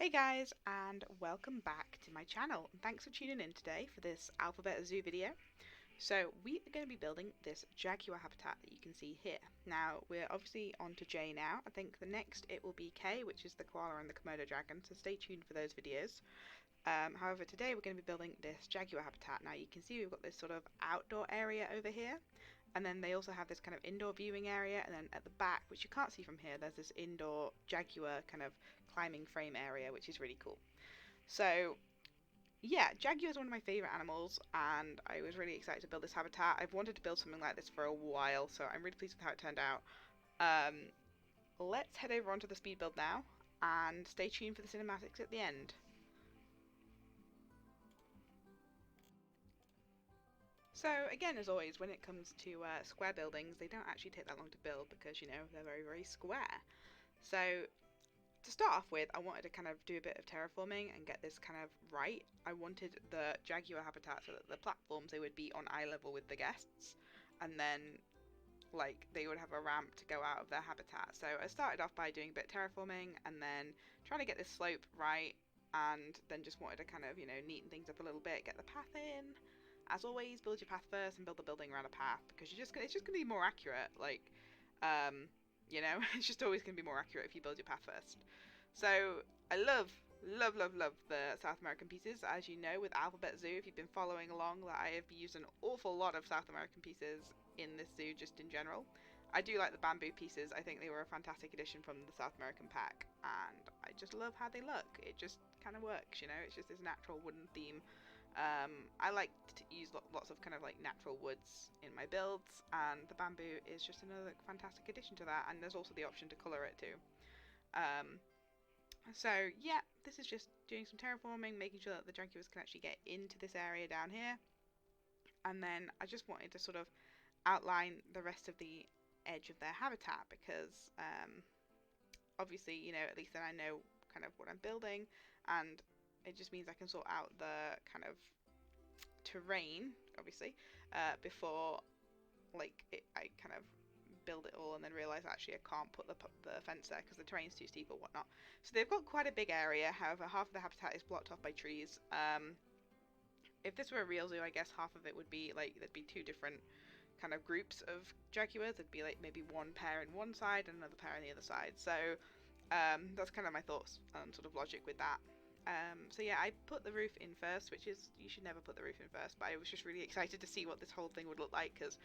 Hey guys, and welcome back to my channel. And thanks for tuning in today for this Alphabet Zoo video. So we are going to be building this Jaguar habitat that you can see here. Now we're obviously on to J now. I think the next it will be K, which is the koala and the Komodo dragon, so stay tuned for those videos. However, today we're going to be building this Jaguar habitat. Now you can see we've got this sort of outdoor area over here, and then they also have this kind of indoor viewing area, and then at the back, which you can't see from here, there's this indoor Jaguar kind of climbing frame area, which is really cool. So yeah, Jaguar is one of my favourite animals, and I was really excited to build this habitat. I've wanted to build something like this for a while, so I'm really pleased with how it turned out. Let's head over onto the speed build now, and stay tuned for the cinematics at the end. So again, as always, when it comes to square buildings, they don't actually take that long to build because, you know, they're very, very square. So to start off with, I wanted to kind of do a bit of terraforming and get this kind of right. I wanted the Jaguar habitat so that the platforms, they would be on eye level with the guests, and then like they would have a ramp to go out of their habitat. So I started off by doing a bit of terraforming and then trying to get this slope right, and then just wanted to kind of, you know, neaten things up a little bit, get the path in. As always, build your path first and build the building around a path, because it's just going to be more accurate. Like, you know, it's just always going to be more accurate if you build your path first. So I love the South American pieces. As you know, with Alphabet Zoo, if you've been following along, that I have used an awful lot of South American pieces in this zoo just in general. I do like the bamboo pieces. I think they were a fantastic addition from the South American pack, and I just love how they look. It just kind of works, you know. It's just this natural wooden theme. I like to use lots of kind of like natural woods in my builds, and the bamboo is just another fantastic addition to that, and there's also the option to colour it too. So yeah, this is just doing some terraforming, making sure that the Jaguars can actually get into this area down here, and then I just wanted to sort of outline the rest of the edge of their habitat, because obviously, you know, at least then I know kind of what I'm building, and it just means I can sort out the kind of terrain, obviously, before I kind of build it all and then realise actually I can't put the fence there because the terrain's too steep or whatnot. So they've got quite a big area, however half of the habitat is blocked off by trees. If this were a real zoo, I guess half of it would be like, there'd be two different kind of groups of jaguars. There'd be like maybe one pair in one side and another pair on the other side. So that's kind of my thoughts and sort of logic with that. So yeah, I put the roof in first, which is, you should never put the roof in first, but I was just really excited to see what this whole thing would look like, because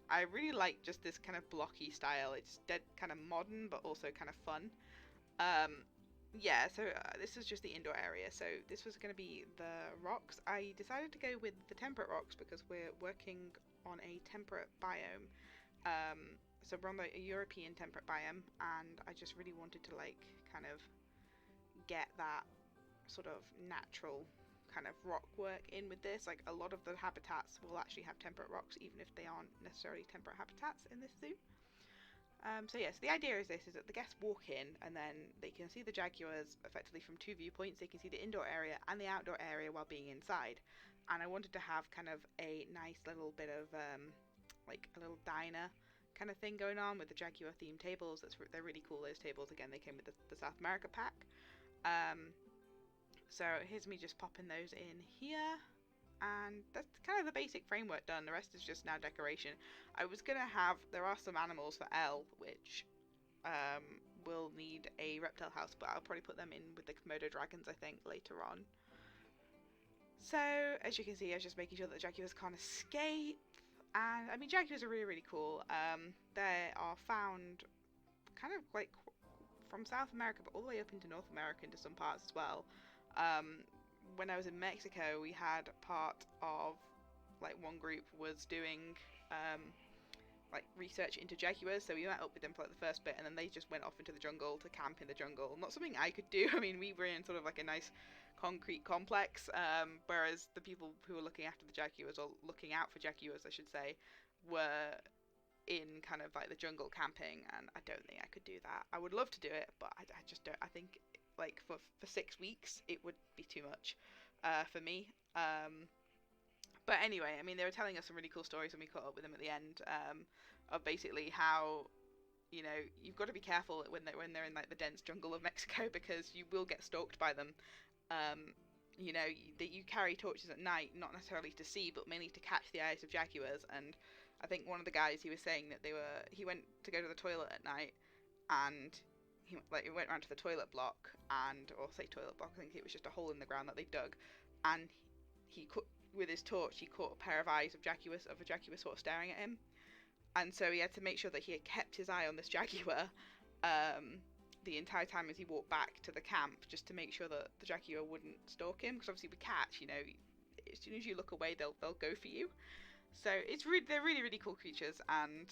I really like just this kind of blocky style. It's dead kind of modern, but also kind of fun. Yeah, so this is just the indoor area. So this was going to be the rocks. I decided to go with the temperate rocks because we're working on a temperate biome. So we're on the European temperate biome, and I just really wanted to like kind of get that sort of natural kind of rock work in with this. Like, a lot of the habitats will actually have temperate rocks, even if they aren't necessarily temperate habitats in this zoo. So yes, the idea is this, is that the guests walk in and then they can see the jaguars effectively from two viewpoints. They can see the indoor area and the outdoor area while being inside. And I wanted to have kind of a nice little bit of like a little diner kind of thing going on with the jaguar themed tables. They're really cool, those tables. Again, they came with the South America pack. So here's me just popping those in here, and that's kind of the basic framework done. The rest is just now decoration. I was gonna have, there are some animals for L which will need a reptile house, but I'll probably put them in with the Komodo dragons, I think, later on. So as you can see, I was just making sure that the jaguars can't escape, and I mean, jaguars are really, really cool. They are found kind of like from South America, but all the way up into North America, into some parts as well. When I was in Mexico, we had part of, like, one group was doing like research into jaguars, so we met up with them for like the first bit, and then they just went off into the jungle to camp in the jungle. Not something I could do. I mean, we were in sort of like a nice concrete complex, whereas the people who were looking after the jaguars, or looking out for jaguars I should say, were in kind of like the jungle camping, and I don't think I could do that. I would love to do it, but I just don't. I think like for 6 weeks it would be too much for me. But anyway, I mean, they were telling us some really cool stories when we caught up with them at the end, of basically how, you know, you've got to be careful when they're in like the dense jungle of Mexico, because you will get stalked by them. You know, that you carry torches at night, not necessarily to see, but mainly to catch the eyes of jaguars. And I think one of the guys, he was saying that he went to go to the toilet at night, and he went around to the toilet block, or say toilet block, I think it was just a hole in the ground that they dug, and with his torch he caught a pair of eyes of a jaguar sort of staring at him, and so he had to make sure that he had kept his eye on this jaguar the entire time as he walked back to the camp, just to make sure that the jaguar wouldn't stalk him, because obviously with cats, you know, as soon as you look away, they'll go for you. So they're really, really cool creatures, and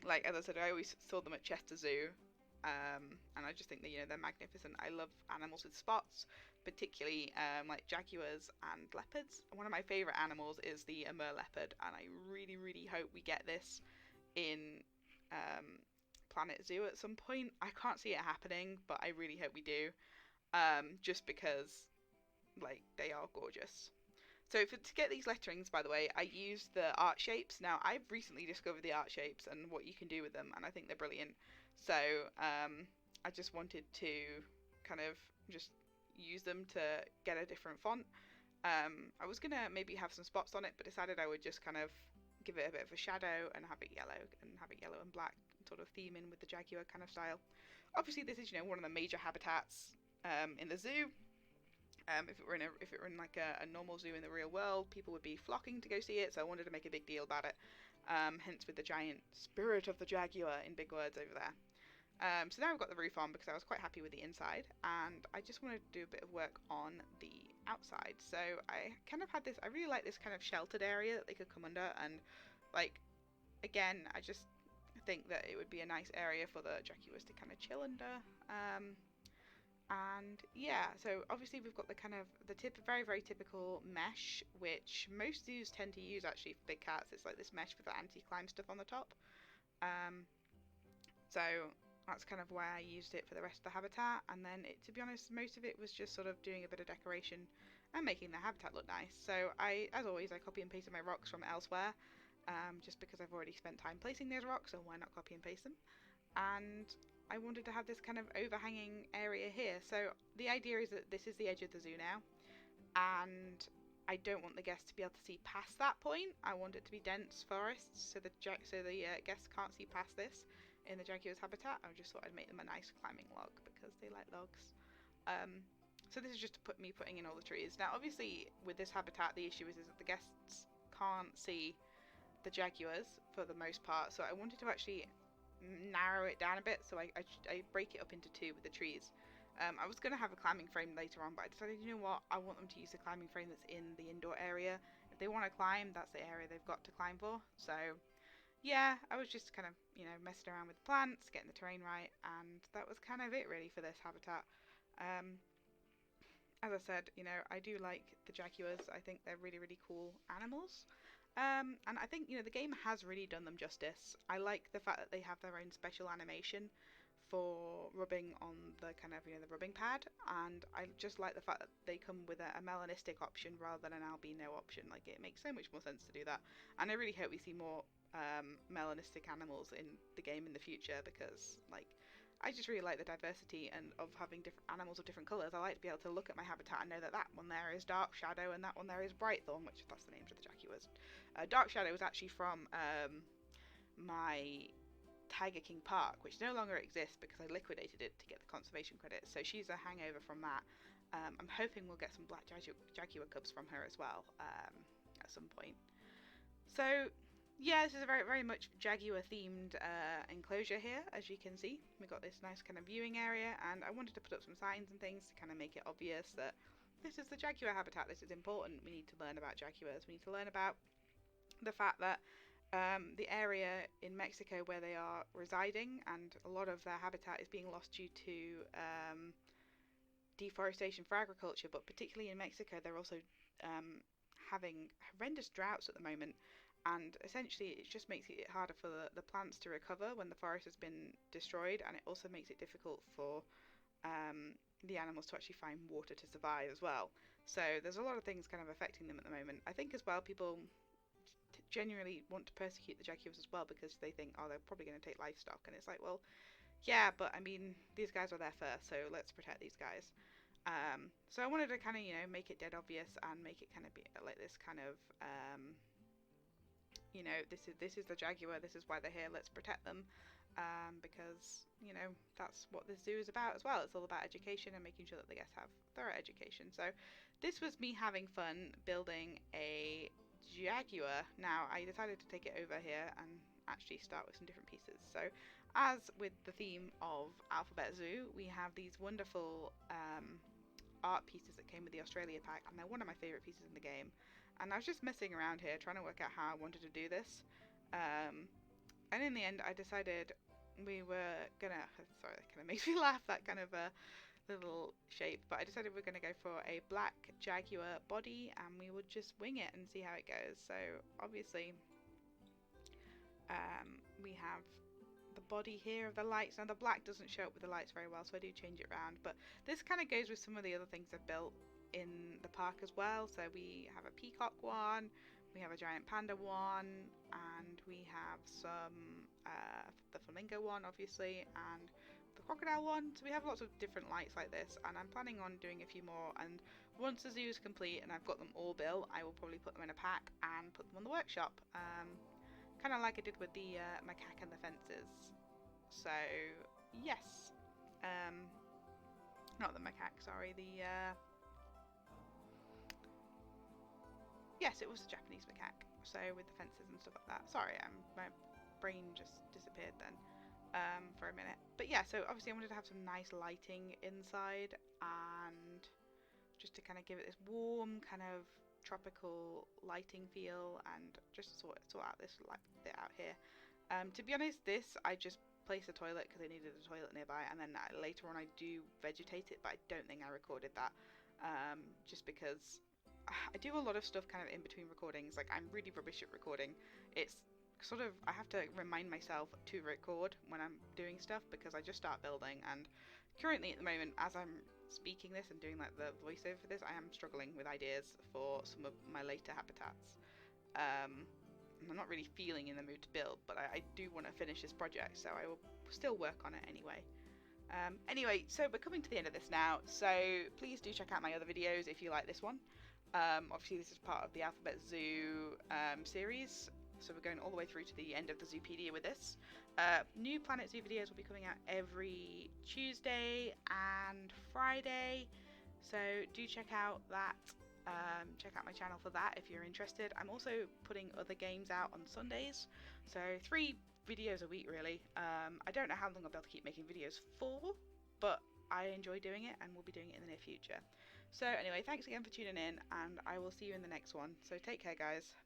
like as I said, I always saw them at Chester Zoo, and I just think that, you know, they're magnificent. I love animals with spots, particularly like jaguars and leopards. One of my favourite animals is the Amur leopard, and I really, really hope we get this in Planet Zoo at some point. I can't see it happening, but I really hope we do, just because, like, they are gorgeous. So to get these letterings, by the way, I used the art shapes. Now, I've recently discovered the art shapes and what you can do with them, and I think they're brilliant. So I just wanted to kind of just use them to get a different font. I was going to maybe have some spots on it, but decided I would just kind of give it a bit of a shadow and have it yellow and black, sort of theme in with the Jaguar kind of style. Obviously, this is, you know, one of the major habitats in the zoo. If it were in like a normal zoo in the real world, people would be flocking to go see it. So I wanted to make a big deal about it. Hence with the giant spirit of the Jaguar in big words over there. So now I've got the roof on because I was quite happy with the inside, and I just wanted to do a bit of work on the outside. So I kind of had this. I really like this kind of sheltered area that they could come under, and like, again, I just think that it would be a nice area for the jaguars to kind of chill under. And yeah, so obviously we've got the kind of very, very typical mesh, which most zoos tend to use actually for big cats. It's like this mesh with the anti-climb stuff on the top. So that's kind of why I used it for the rest of the habitat. And then, to be honest, most of it was just sort of doing a bit of decoration and making the habitat look nice. So as always, I copy and pasted my rocks from elsewhere, just because I've already spent time placing those rocks, so why not copy and paste them? And I wanted to have this kind of overhanging area here. So the idea is that this is the edge of the zoo now, and I don't want the guests to be able to see past that point. I want it to be dense forests, so the guests can't see past this in the jaguar's habitat. I just thought I'd make them a nice climbing log because they like logs. So this is just me putting in all the trees. Now, obviously, with this habitat, the issue is that the guests can't see the jaguars for the most part. So I wanted to actually narrow it down a bit, so I break it up into two with the trees. I was going to have a climbing frame later on, but I decided, you know what, I want them to use the climbing frame that's in the indoor area. If they want to climb, that's the area they've got to climb for. So yeah, I was just kind of, you know, messing around with the plants, getting the terrain right, and that was kind of it really for this habitat. As I said, you know, I do like the jaguars. I think they're really, really cool animals. And I think, you know, the game has really done them justice. I like the fact that they have their own special animation for rubbing on the kind of, you know, the rubbing pad, and I just like the fact that they come with a melanistic option rather than an albino option. Like, it makes so much more sense to do that, and I really hope we see more melanistic animals in the game in the future, because, like, I just really like the diversity and of having different animals of different colours. I like to be able to look at my habitat and know that that one there is Dark Shadow and that one there is Brightthorn, which that's the names of the jaguars. Dark Shadow was actually from my Tiger King Park, which no longer exists because I liquidated it to get the conservation credit. So she's a hangover from that. I'm hoping we'll get some black jaguar cubs from her as well at some point. So yeah, this is a very, very much Jaguar themed enclosure here, as you can see. We've got this nice kind of viewing area, and I wanted to put up some signs and things to kind of make it obvious that this is the Jaguar habitat, this is important, we need to learn about jaguars, we need to learn about the fact that the area in Mexico where they are residing, and a lot of their habitat is being lost due to deforestation for agriculture, but particularly in Mexico they're also having horrendous droughts at the moment. And essentially it just makes it harder for the plants to recover when the forest has been destroyed, and it also makes it difficult for the animals to actually find water to survive as well. So there's a lot of things kind of affecting them at the moment. I think as well people genuinely want to persecute the Jaguars as well because they think, oh, they're probably going to take livestock. And it's like, well, yeah, but I mean, these guys are there first, so let's protect these guys. So I wanted to kind of, you know, make it dead obvious and make it kind of be like this kind of, you know, this is the Jaguar, this is why they're here, let's protect them. Because, you know, that's what this zoo is about as well. It's all about education and making sure that the guests have thorough education. So this was me having fun building a Jaguar. Now I decided to take it over here and actually start with some different pieces. So as with the theme of Alphabet Zoo, we have these wonderful art pieces that came with the Australia pack, and they're one of my favourite pieces in the game. And I was just messing around here trying to work out how I wanted to do this. And in the end, I decided we were gonna. Sorry, that kind of makes me laugh. That kind of a little shape. But I decided we're gonna go for a black Jaguar body, and we would just wing it and see how it goes. So obviously, we have the body here of the lights. Now the black doesn't show up with the lights very well, so I do change it around. But this kind of goes with some of the other things I've built in the park as well. So we have a peacock one. We have a giant panda one, and we have some, the flamingo one, obviously, and the crocodile one. So we have lots of different lights like this, and I'm planning on doing a few more. And once the zoo is complete and I've got them all built, I will probably put them in a pack and put them on the workshop. Kind of like I did with the macaque and the fences. So, yes. Not the macaque, sorry, the... Yes, it was the Japanese macaque. So with the fences and stuff like that. Sorry, my brain just disappeared then for a minute. But yeah, so obviously I wanted to have some nice lighting inside, and just to kind of give it this warm kind of tropical lighting feel, and just sort out this bit out here. To be honest, this I just placed a toilet because I needed a toilet nearby, and then later on I do vegetate it, but I don't think I recorded that just because I do a lot of stuff kind of in between recordings. Like, I'm really rubbish at recording. It's sort of, I have to remind myself to record when I'm doing stuff because I just start building, and currently at the moment, as I'm speaking this and doing like the voiceover for this, I am struggling with ideas for some of my later habitats. I'm not really feeling in the mood to build, but I do want to finish this project, so I will still work on it anyway. Anyway, so we're coming to the end of this now, so please do check out my other videos if you like this one. Obviously this is part of the Alphabet Zoo series, so we're going all the way through to the end of the Zoopedia with this. New Planet Zoo videos will be coming out every Tuesday and Friday, so do check out that. Check out my channel for that if you're interested. I'm also putting other games out on Sundays, so 3 videos a week really. I don't know how long I'll be able to keep making videos for, but I enjoy doing it and we'll be doing it in the near future. So anyway, thanks again for tuning in, and I will see you in the next one. So take care, guys.